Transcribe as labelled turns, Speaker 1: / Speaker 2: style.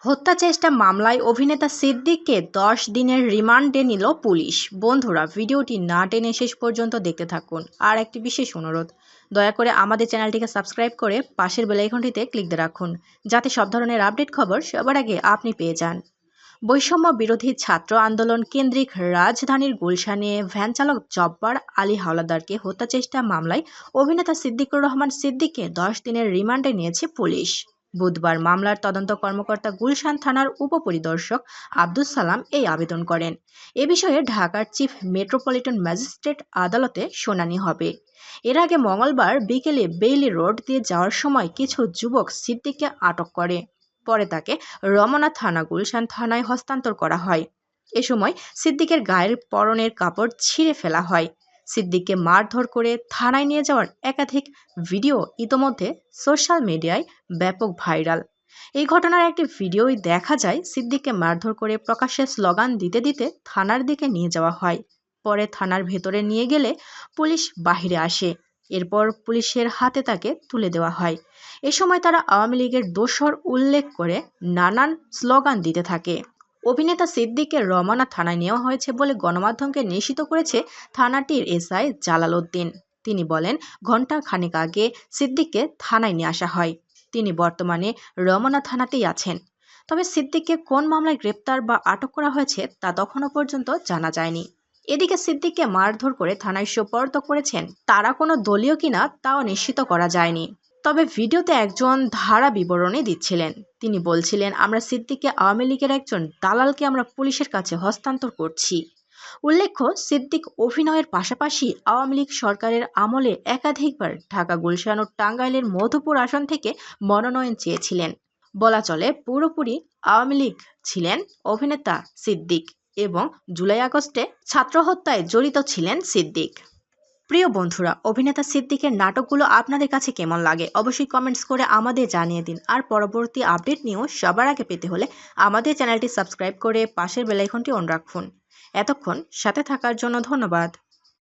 Speaker 1: হত্যা চেষ্টা মামলায় অভিনেতা সিদ্দিককে 10 দিনের রিমান্ডে নিল পুলিশ। বন্ধুরা, ভিডিওটি না টেনে শেষ পর্যন্ত দেখতে থাকুন। আর একটি বিশেষ অনুরোধ, দয়া করে আমাদের চ্যানেলটিকে সাবস্ক্রাইব করে পাশের বেল আইকনটিতে ক্লিক দিয়ে রাখুন, যাতে সব ধরনের আপডেট খবর সবার আগে আপনি পেয়ে যান। বৈষম্য বিরোধী ছাত্র আন্দোলন কেন্দ্রিক রাজধানীর গুলশানে ভ্যান চালক জব্বার আলী হাওলাদারকে হত্যা চেষ্টা মামলায় অভিনেতা সিদ্দিকুর রহমান সিদ্দিককে 10 দিনের রিমান্ডে নিয়েছে পুলিশ। বুধবার মামলার তদন্ত কর্মকর্তা গুলশান থানার উপপরিদর্শক আব্দুস সালাম এই আবেদন করেন। এ বিষয়ে ঢাকার চিফ মেট্রোপলিটন ম্যাজিস্ট্রেট আদালতে শুনানি হবে। এর আগে মঙ্গলবার বিকেলে বেইলি রোড দিয়ে যাওয়ার সময় কিছু যুবক সিদ্দিককে আটক করে। পরে তাকে রমনা থানা গুলশান থানায় হস্তান্তর করা হয়। এ সময় সিদ্দিকের গায়ের পরনের কাপড় ছিঁড়ে ফেলা হয়। সিদ্দিককে মারধর করে থানায় নিয়ে যাওয়ার একাধিক ভিডিও ইতোমধ্যে সোশ্যাল মিডিয়ায় ব্যাপক ভাইরাল। এই ঘটনার একটি ভিডিওই দেখা যায় সিদ্দিককে মারধর করে প্রকাশ্যে স্লোগান দিতে দিতে থানার দিকে নিয়ে যাওয়া হয়। পরে থানার ভেতরে নিয়ে গেলে পুলিশ বাহিরে আসে। এরপর পুলিশের হাতে তাকে তুলে দেওয়া হয়। এ সময় তারা আওয়ামী লীগের দোসর উল্লেখ করে নানান স্লোগান দিতে থাকে। অভিনেতা সিদ্দিককে রমনা থানায় নেওয়া হয়েছে বলে গণমাধ্যমকে নিশ্চিত করেছে থানাটির এসআই জালাল উদ্দিন। তিনি বলেন, ঘণ্টা খানেক আগে সিদ্দিককে থানায় নিয়ে আসা হয়। তিনি বর্তমানে রমনা থানাতেই আছেন। তবে সিদ্দিককে কোন মামলায় গ্রেপ্তার বা আটক করা হয়েছে তা তখনও পর্যন্ত জানা যায়নি। এদিকে সিদ্দিককে মারধর করে থানায় সোপর্দ করেছেন তারা কোনো দলীয় কিনা তাও নিশ্চিত করা যায়নি। তবে ভিডিওতে একজন ধারা বিবরণী দিচ্ছিলেন। তিনি বলছিলেন, আমরা সিদ্দিককে আওয়ামী লীগের একজন দালালকে আমরা পুলিশের কাছে হস্তান্তর করছি। উল্লেখ্য, সিদ্দিক অভিনয়ের পাশাপাশি আওয়ামী লীগ সরকারের আমলে একাধিকবার ঢাকা, গুলশান ও টাঙ্গাইলের মধুপুর আসন থেকে মনোনয়ন চেয়েছিলেন। বলা চলে পুরোপুরি আওয়ামী লীগ ছিলেন অভিনেতা সিদ্দিক এবং জুলাই আগস্টে ছাত্র হত্যায় জড়িত ছিলেন সিদ্দিক। প্রিয় বন্ধুরা, অভিনেতা সিদ্দিকের নাটকগুলো আপনাদের কাছে কেমন লাগে অবশ্যই কমেন্টস করে আমাদের জানিয়ে দিন। আর পরবর্তী আপডেট নিয়েও সবার আগে পেতে হলে আমাদের চ্যানেলটি সাবস্ক্রাইব করে পাশের বেল আইকনটি অন রাখুন। এতক্ষণ সাথে থাকার জন্য ধন্যবাদ।